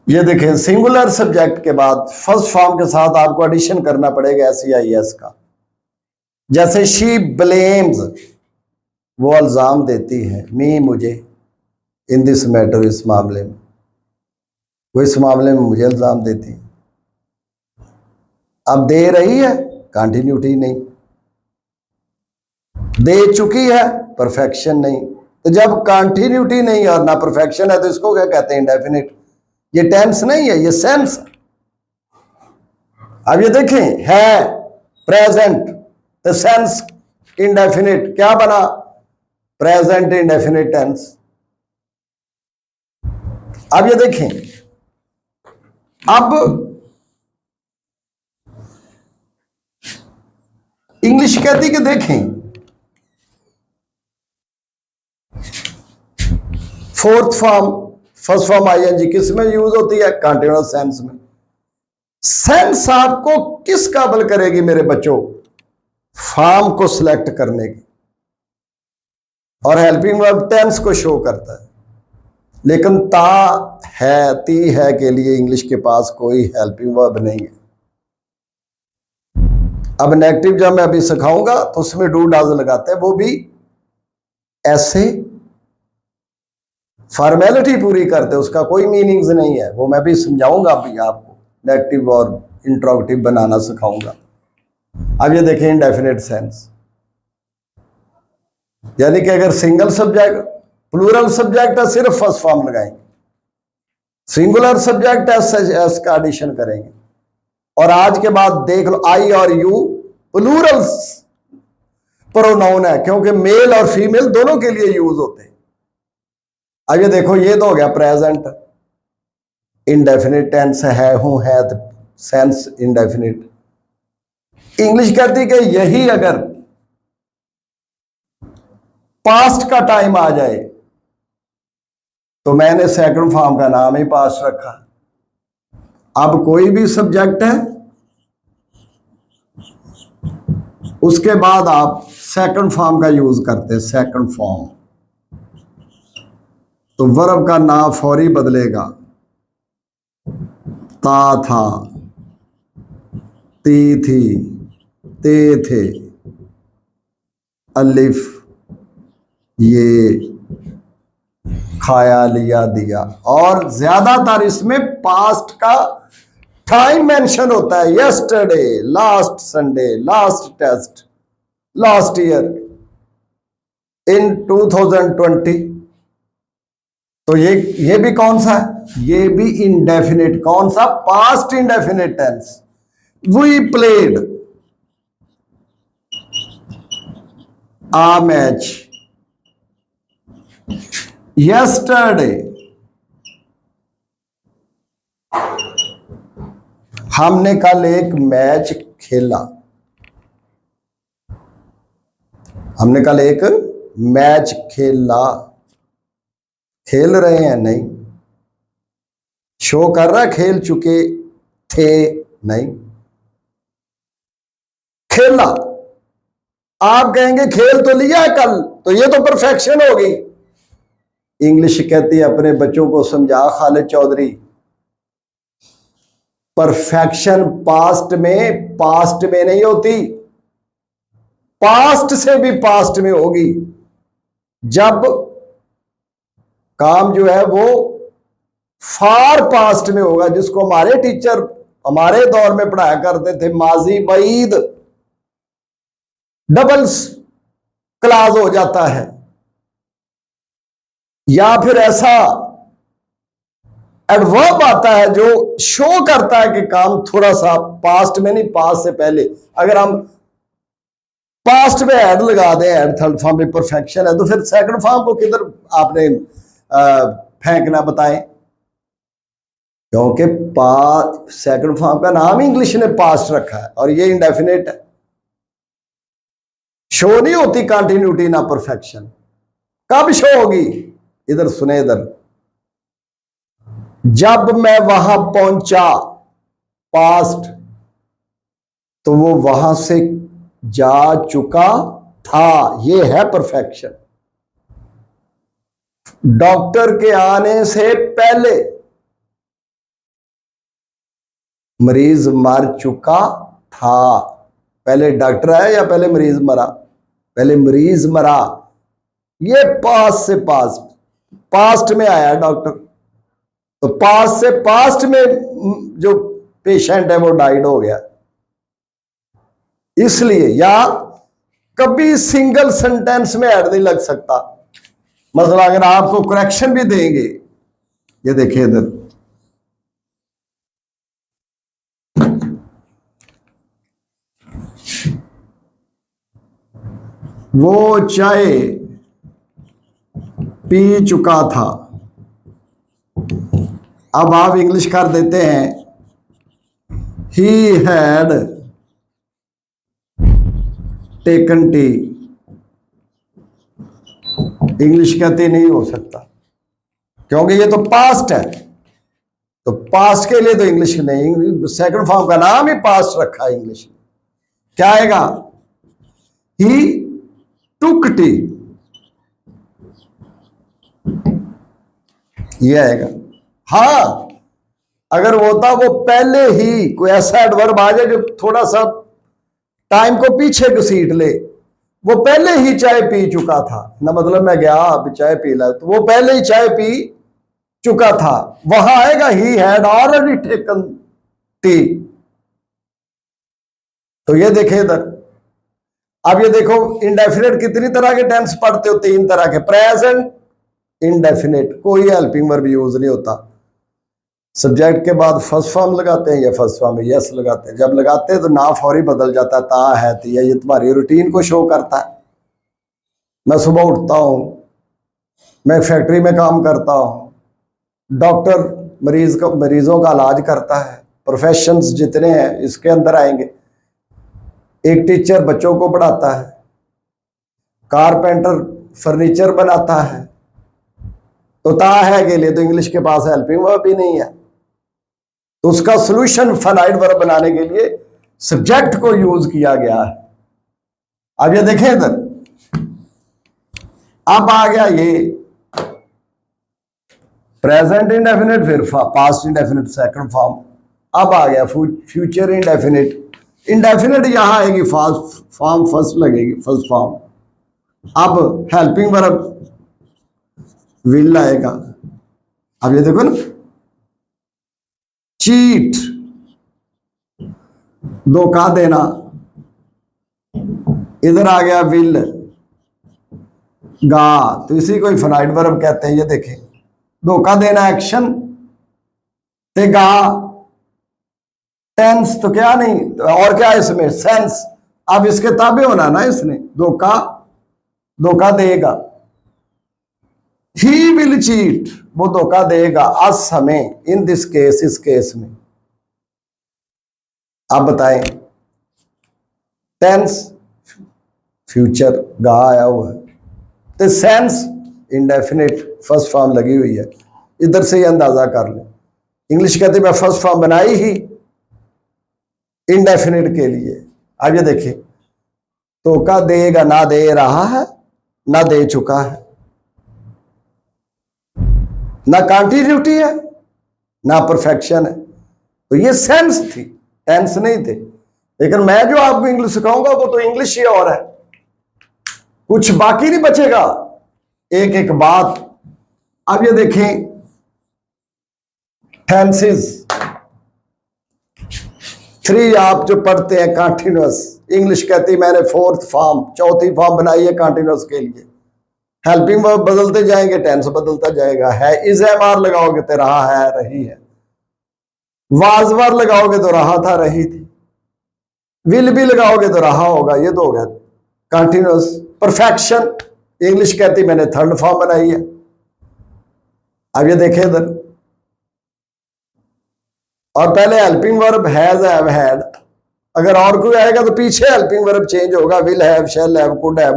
ये देखें, singular subject के बाद फर्स्ट फॉर्म के साथ आपको एडिशन करना पड़ेगा SEIS का। जैसे शी ब्लेम्स, वो इल्जाम देती है, मी मुझे, इन दिस मैटर, इस मामले में, वो इस मामले में मुझे इल्जाम देती है। अब दे रही है, कंटिन्यूटी नहीं, दे चुकी है, परफेक्शन नहीं। तो जब कंटिन्यूटी नहीं और ना परफेक्शन है तो इसको क्या कहते हैं? इंडेफिनिट। ये टेंस नहीं है, ये सेंस। अब ये देखें, है प्रेजेंट, तो सेंस इंडेफिनिट क्या बना? Present indefinite tense. अब ये देखें, अब इंग्लिश कहती कि देखें, fourth form first form ING किस में यूज होती है? कंटीन्यूअस सेंस में। सेंस आपको किस काबिल करेगी मेरे बच्चों? फॉर्म को सिलेक्ट करने की, और हेल्पिंग वर्ब टेंस को शो करता है। लेकिन ता है, ती है के लिए इंग्लिश के पास कोई हेल्पिंग वर्ब नहीं है। अब नेगेटिव जब मैं अभी सिखाऊंगा तो उसमें डू डज लगाते हैं, वो भी ऐसे फॉर्मेलिटी पूरी करते, उसका कोई मीनिंग्स नहीं है। वो मैं भी समझाऊंगा अभी आपको, नेगेटिव और इंट्रोगेटिव बनाना सिखाऊंगा। अब ये देखें, इंडेफिनिट सेंस, यानी कि अगर सिंगल सब्जेक्ट, प्लूरल सब्जेक्ट है, सिर्फ फर्स्ट फॉर्म लगाएंगे। सिंगुलर सब्जेक्ट एस का एडिशन करेंगे। और आज के बाद देख लो, आई और यू प्लूरल प्रोनाउन है, क्योंकि मेल और फीमेल दोनों के लिए यूज होते हैं। अब ये देखो, ये तो हो गया प्रेजेंट इंडेफिनिट टेंस, है, हूं, है, सेंस इंडेफिनिट। इंग्लिश कहती कि यही अगर पास्ट का टाइम आ जाए तो मैंने सेकंड फॉर्म का नाम ही पास्ट रखा। अब कोई भी सब्जेक्ट है, उसके बाद आप सेकंड फॉर्म का यूज करते हैं, सेकंड फॉर्म, तो वर्ब का नाम फौरी बदलेगा। ता था, ती थी, ते थे, अलिफ ये, खाया, लिया, दिया। और ज्यादातर इसमें पास्ट का टाइम मेंशन होता है, yesterday, last Sunday, last test, last year, in 2020। तो ये भी कौन सा है? ये भी इंडेफिनिट। कौन सा? Past indefinite tense. We played a match yesterday, हमने कल एक मैच खेला। हमने कल एक मैच खेला। खेल रहे हैं? नहीं। शो कर रहा है खेल चुके थे? नहीं। खेला, आप कहेंगे खेल तो लिया है कल, तो ये तो परफेक्शन होगी। इंग्लिश कहती है, अपने बच्चों को समझा खालिद चौधरी, परफेक्शन पास्ट में नहीं होती, पास्ट से भी पास्ट में होगी। जब काम जो है वो फार पास्ट में होगा, जिसको हमारे टीचर हमारे दौर में पढ़ाया करते थे, माजी बईद डबल्स क्लास हो जाता है, या फिर ऐसा एडवर्ब आता है जो शो करता है कि काम थोड़ा सा पास्ट में नहीं, पास्ट से पहले। अगर हम पास्ट में ऐड लगा दें, ऐड थर्ड फॉर्म में परफेक्शन है, तो फिर सेकंड फॉर्म को किधर आपने फेंकना बताएं? क्योंकि सेकंड फॉर्म का नाम इंग्लिश ने पास्ट रखा है और ये इंडेफिनिट है। शो नहीं होती कंटिन्यूटी ना परफेक्शन। कब शो होगी? इधर सुने, इधर, जब मैं वहां पहुंचा, पास्ट, तो वो वहां से जा चुका था, ये है परफेक्शन। डॉक्टर के आने से पहले मरीज मर चुका था। पहले डॉक्टर आया या पहले मरीज मरा? पहले मरीज मरा। ये पास्ट से पास्ट में आया डॉक्टर, तो पास्ट से पास्ट में जो पेशेंट है वो डाइड हो गया। इसलिए या कभी सिंगल सेंटेंस में ऐड नहीं लग सकता। मतलब अगर आपको करेक्शन भी देंगे, ये देखिए इधर, वो चाय पी चुका था। अब आप इंग्लिश कर देते हैं, he had taken T. English कहते नहीं हो सकता, क्योंकि ये तो पास्ट है। तो पास्ट के लिए तो इंग्लिश नहीं, सेकंड फॉर्म का नाम ही पास्ट रखा है इंग्लिश में। क्या आएगा? ही टुक टी, ये आएगा। हाँ, अगर होता वो पहले ही कोई ऐसा एडवर्ब आ जाए जो थोड़ा सा टाइम को पीछे घसीट ले, वो पहले ही चाय पी चुका था ना, मतलब मैं गया अभी चाय पी ला, तो वो पहले ही चाय पी चुका था, वहां आएगा he had already taken T. तो ये देखे इधर। अब ये देखो, इंडेफिनेट कितनी तरह के टेंस पढ़ते हो? 3 तरह के। प्रेजेंट इंडेफिनेट, कोई हेल्पिंग वर्ब यूज नहीं होता। सब्जेक्ट के बाद फर्स्ट फॉर्म लगाते हैं या फर्स्ट फॉर्म में यस लगाते हैं। जब लगाते हैं तो ना फौरी बदल जाता है, ता है तिया। ये तुम्हारी रूटीन को शो करता है। मैं सुबह उठता हूं, मैं फैक्ट्री में काम करता हूं, डॉक्टर मरीजों का इलाज करता है, प्रोफेशंस जितने हैं इसके अंदर आएंगे। एक टीचर बच्चों को पढ़ाता है, कारपेंटर फर्नीचर बनाता है। तो ता है के लिए तो इंग्लिश के पास हेल्पिंग वर्ब भी नहीं है, तो उसका सॉल्यूशन फाइनाइट वर्ब बनाने के लिए सब्जेक्ट को यूज किया गया है। अब ये देखें इधर, अब आ गया ये प्रेजेंट इंडेफिनिट, फिर पास्ट इंडेफिनिट सेकंड फॉर्म। अब आ गया फ्यूचर इंडेफिनिट। इंडेफिनिट यहां आएगी फर्स्ट फॉर्म, फर्स्ट लगेगी फर्स्ट फॉर्म। अब हेल्पिंग वर्ब विल आएगा। अब ये देखो ना, चीट धोखा देना, इधर आ गया विल गा, तो इसी को फाइनाइट वर्ब कहते हैं। ये देखें, धोखा देना एक्शन, ते गा टेंस, तो क्या नहीं और क्या इसमें सेंस। अब इसके ताबे होना ना, इसने धोखा देगा। ही विल चीट, वो धोखा देगा अस हमें, इन दिस केस, इस केस में। आप बताएं, टेंस फ्यूचर गा आया हुआ है, तो सेंस इंडेफिनिट फर्स्ट फॉर्म लगी हुई है। इधर से ही अंदाजा कर ले। इंग्लिश कहते मैं फर्स्ट फॉर्म बनाई ही इंडेफिनिट के लिए। अब ये देखिए, धोखा देगा, ना दे रहा है, ना दे चुका है, ना कंटिन्यूटी है, ना परफेक्शन है। तो ये सेंस थी, टेंस नहीं थे। लेकिन मैं जो आपको इंग्लिश सिखाऊंगा वो तो इंग्लिश ही और है, कुछ बाकी नहीं बचेगा, एक एक बात। अब ये देखें, टेंसेस 3 आप जो पढ़ते हैं कंटिन्यूअस, इंग्लिश कहती मैंने फोर्थ फॉर्म, चौथी फॉर्म बनाई है कंटिन्यूअस के लिए। हेल्पिंग वर्ब बदलते जाएंगे, टेंस बदलता जाएगा। है इज एम आर लगाओगे तो रहा है, रही है। वाज वर लगाओगे तो रहा था, रही थी। विल भी लगाओगे तो रहा होगा। ये तो हो गया कंटिन्यूअस। परफेक्शन इंग्लिश कहती मैंने थर्ड फॉर्म बनाई है। अब ये देखें इधर, और पहले helping verb has, have, had. अगर और कोई आएगा तो पीछे हेल्पिंग वर्ब चेंज होगा, will have, shall have, could have,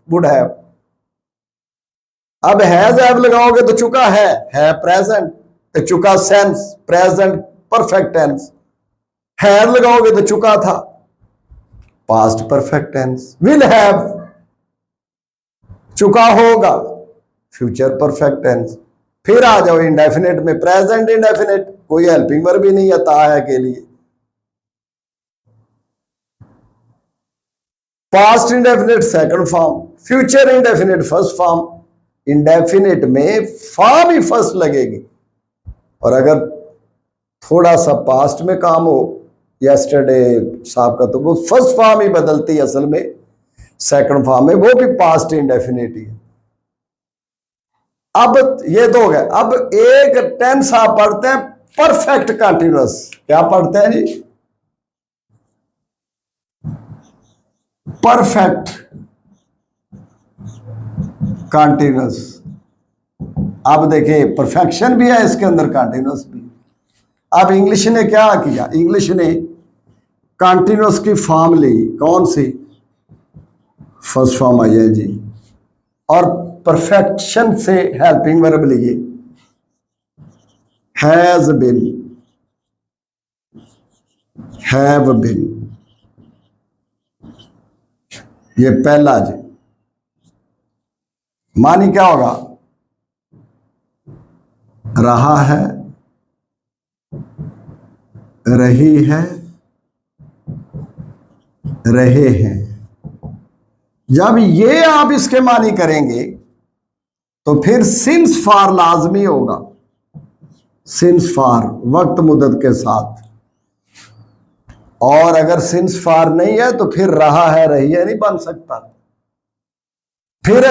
would have. अब हैज हैव लगाओगे तो चुका है प्रेजेंट, तो चुका tense, present perfect tense. Have लगाओगे तो चुका था, past perfect tense. Will have चुका होगा, फ्यूचर परफेक्ट टेंस। फिर आ जाओ इंडेफिनेट में, प्रेजेंट इंडेफिनेट, कोई हेल्पिंग वर्ब भी नहीं है, ता है के लिए। Past indefinite second form, future indefinite first form. Indefinite में फॉर्म ही फर्स्ट लगेगी, और अगर थोड़ा सा पास्ट में काम हो यस्टरडे साहब का, तो वो फर्स्ट फॉर्म ही बदलती है असल में सेकंड फॉर्म में, वो भी पास्ट इंडेफिनेट ही है। अब ये तो हो गया। अब एक टेंस आप पढ़ते हैं परफेक्ट कंटिन्यूअस। क्या पढ़ते हैं जी? Perfect continuous. अब देखिए परफेक्शन भी है इसके अंदर, कंटिन्यूअस भी। अब इंग्लिश ने क्या किया? इंग्लिश ने कंटिन्यूअस की फॉर्म ली, कौन सी? फर्स्ट फॉर्म आई है जी, और परफेक्शन से हेल्पिंग वर्ब लिए, हैज बिन, हैव बिन। ये पहला जी। मानी क्या होगा? रहा है, रही है, रहे हैं। जब ये आप इसके मानी करेंगे तो फिर सिंस फार लाजमी होगा। सिंस फार वक्त मुद्दत के साथ, और अगर सिंस फार नहीं है तो फिर रहा है, रही है नहीं बन सकता। फिर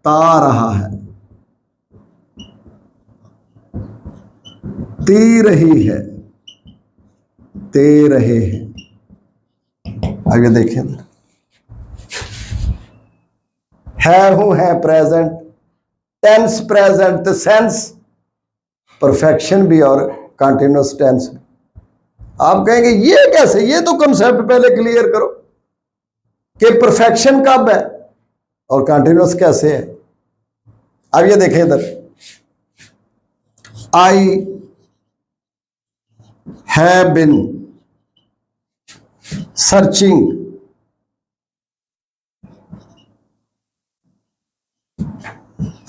ता रहा है, ती रही है, ते रहे हैं। आगे देखें, है हूं है present, tense present, tense, perfection भी और कंटिन्यूअस टेंस भी। आप कहेंगे ये कैसे? ये तो कंसेप्ट पहले क्लियर करो कि परफेक्शन कब है और कंटिन्यूअस कैसे है। अब ये देखें इधर, I have been searching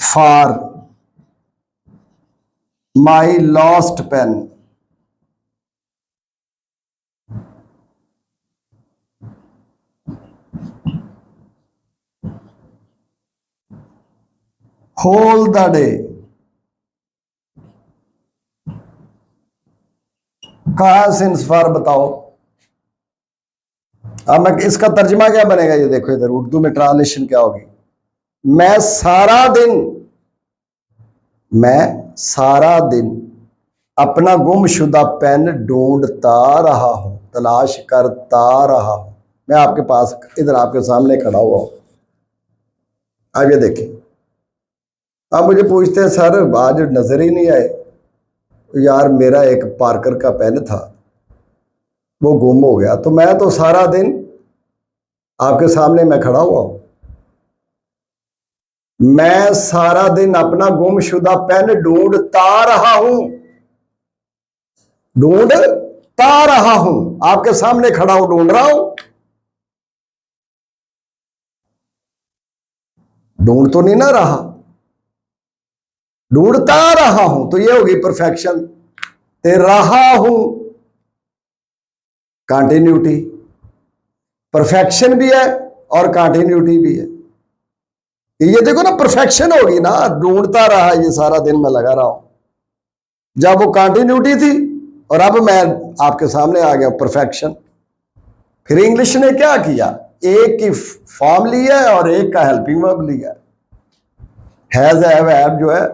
for my lost pen. Whole the day, कहा सिंस फॉर? बताओ। अब मैं इसका तर्जमा क्या बनेगा? ये देखो इधर उर्दू में ट्रांसलेशन क्या होगी? मैं सारा दिन, मैं सारा दिन अपना गुमशुदा पेन ढूंढता रहा हूं, तलाश करता रहा हूं। मैं आपके पास इधर आपके सामने खड़ा हुआ हूं। अब ये देखिए, आप मुझे पूछते हैं सर आज नजर ही नहीं आए। यार मेरा एक पार्कर का पेन था, वो गुम हो गया। तो मैं तो सारा दिन आपके सामने मैं खड़ा हुआ हूं। मैं सारा दिन अपना गुमशुदा पेन ढूंढता रहा हूं, ढूंढता रहा हूं, आपके सामने खड़ा हूं, ढूंढ रहा हूं। ढूंढ तो नहीं ना रहा, ढूंढता रहा हूं, तो ये होगी परफेक्शन। ते रहा हूं कंटिन्यूटी, परफेक्शन भी है और कंटिन्यूटी भी है। ये देखो ना, परफेक्शन होगी ना, ढूंढता रहा ये सारा दिन मैं लगा रहा हूं। जब वो कंटिन्यूटी थी और अब मैं आपके सामने आ गया, परफेक्शन। फिर इंग्लिश ने क्या किया? एक की फॉर्म लिया है और एक का हेल्पिंग वर्ब लिया है, हैज हैव जो है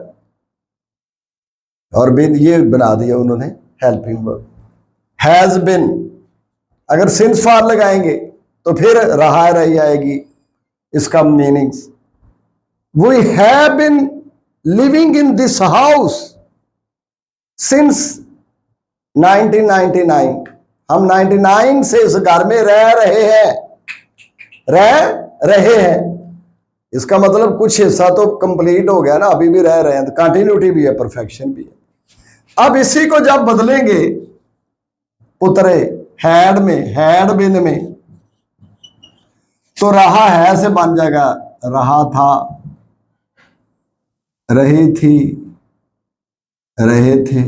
और बिन, ये बना दिया उन्होंने हेल्पिंग वर्ब। हैज बिन, अगर सिंस फॉर लगाएंगे तो फिर रहा रही आएगी। इसका meanings, we have been living in this house since 1999। हम 99 से इस घर में रह रहे हैं, रह रहे हैं। इसका मतलब कुछ हिस्सा तो कंप्लीट हो गया ना, अभी भी रह रहे हैं, तो कंटिन्यूटी भी है, परफेक्शन भी है। अब इसी को जब बदलेंगे उतरे हैड में, हैड बिन में, तो रहा है से बन जाएगा रहा था, रही थी, रहे थे।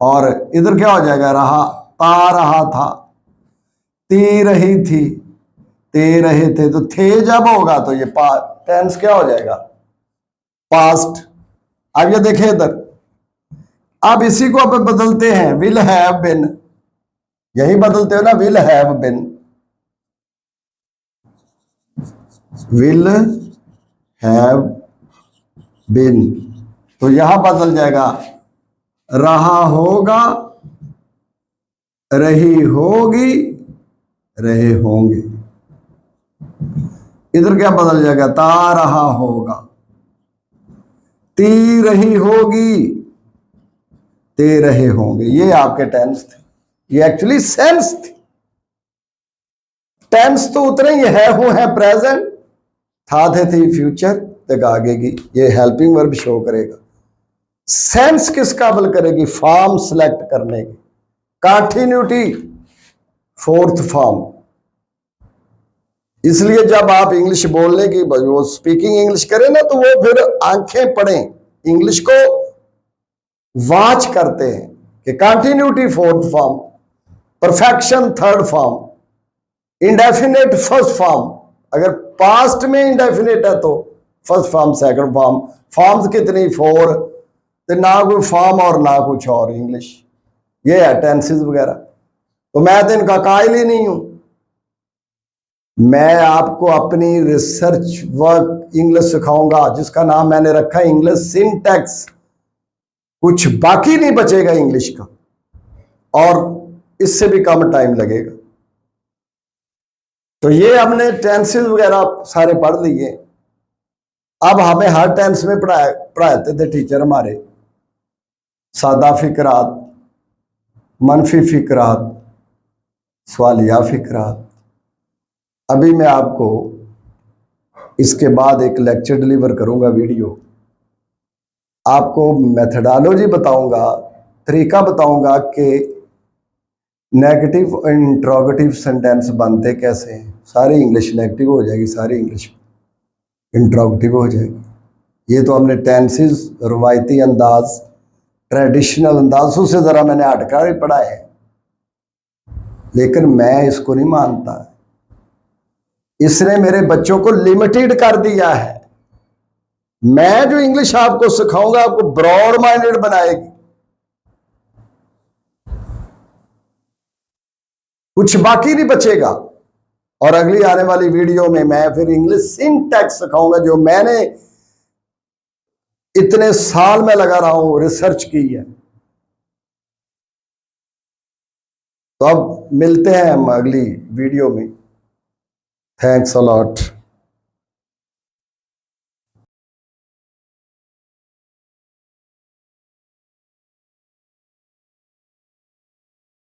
और इधर क्या हो जाएगा, रहा, ता रहा था, ती रही थी, ते रहे थे। तो थे जब होगा तो ये टेंस क्या हो जाएगा, पास्ट। अब ये देखिए इधर, अब इसी को अब बदलते हैं, विल हैव बिन, यही बदलते हो ना, will have been, will have been. तो यहां बदल जाएगा, रहा होगा, रही होगी, रहे होंगे। इधर क्या बदल जाएगा, ता रहा होगा, ती रही होगी, ते रहे होंगे। ये आपके टेंस थे, ये एक्चुअली सेंस थी। टेंस तो उतने ही है, हूं है प्रेजेंट, था थे थी फ्यूचर तक आगे की, ये हेल्पिंग वर्ब शो करेगा। सेंस किस काबिल करेगी, फॉर्म सिलेक्ट करने की, कंटिन्यूटी फोर्थ फॉर्म। इसलिए जब आप इंग्लिश बोलने की, वो स्पीकिंग इंग्लिश करें ना, तो वो फिर आंखें पढ़ें, इंग्लिश को वॉच करते हैं कि continuity fourth form, perfection third form, indefinite first form. अगर पास्ट में इंडेफिनेट है तो first form second form. Forms कितनी, 4। तो ना कोई फॉर्म और ना कुछ और इंग्लिश, ये है टेंसेस वगैरह। तो मैं तो इनका कायल ही नहीं हूं। मैं आपको अपनी रिसर्च वर्क इंग्लिश सिखाऊंगा, जिसका नाम मैंने रखा है इंग्लिश सिंटैक्स। कुछ बाकी नहीं बचेगा इंग्लिश का, और इससे भी कम टाइम लगेगा। तो ये हमने टेंसेस वगैरह सारे पढ़ लिए। अब हमें हर टेंस में पढ़ाते थे टीचर हमारे, सादा फिकरात, मनफी फिकरात, सवालिया फिकरात। अभी मैं आपको इसके बाद एक लेक्चर डिलीवर करूंगा, वीडियो, आपको मेथडोलॉजी बताऊंगा, तरीका बताऊंगा कि नेगेटिव इंट्रोगेटिव सेंटेंस बनते कैसे हैं। सारी इंग्लिश नेगेटिव हो जाएगी, सारी इंग्लिश इंट्रोगेटिव हो जाएगी। ये तो हमने टेंसेस रवायती अंदाज, ट्रेडिशनल अंदाजों से ज़रा मैंने हटकर ही पढ़ा है, लेकिन मैं इसको नहीं मानता। इसने मेरे बच्चों को लिमिटेड कर दिया है। मैं जो इंग्लिश आपको सिखाऊंगा आपको ब्रॉड माइंडेड बनाएगी, कुछ बाकी नहीं बचेगा। और अगली आने वाली वीडियो में मैं फिर इंग्लिश सिंटैक्स सिखाऊंगा, जो मैंने इतने साल में लगा रहा हूं, रिसर्च की है। तो अब मिलते हैं हम अगली वीडियो में। Thanks a lot.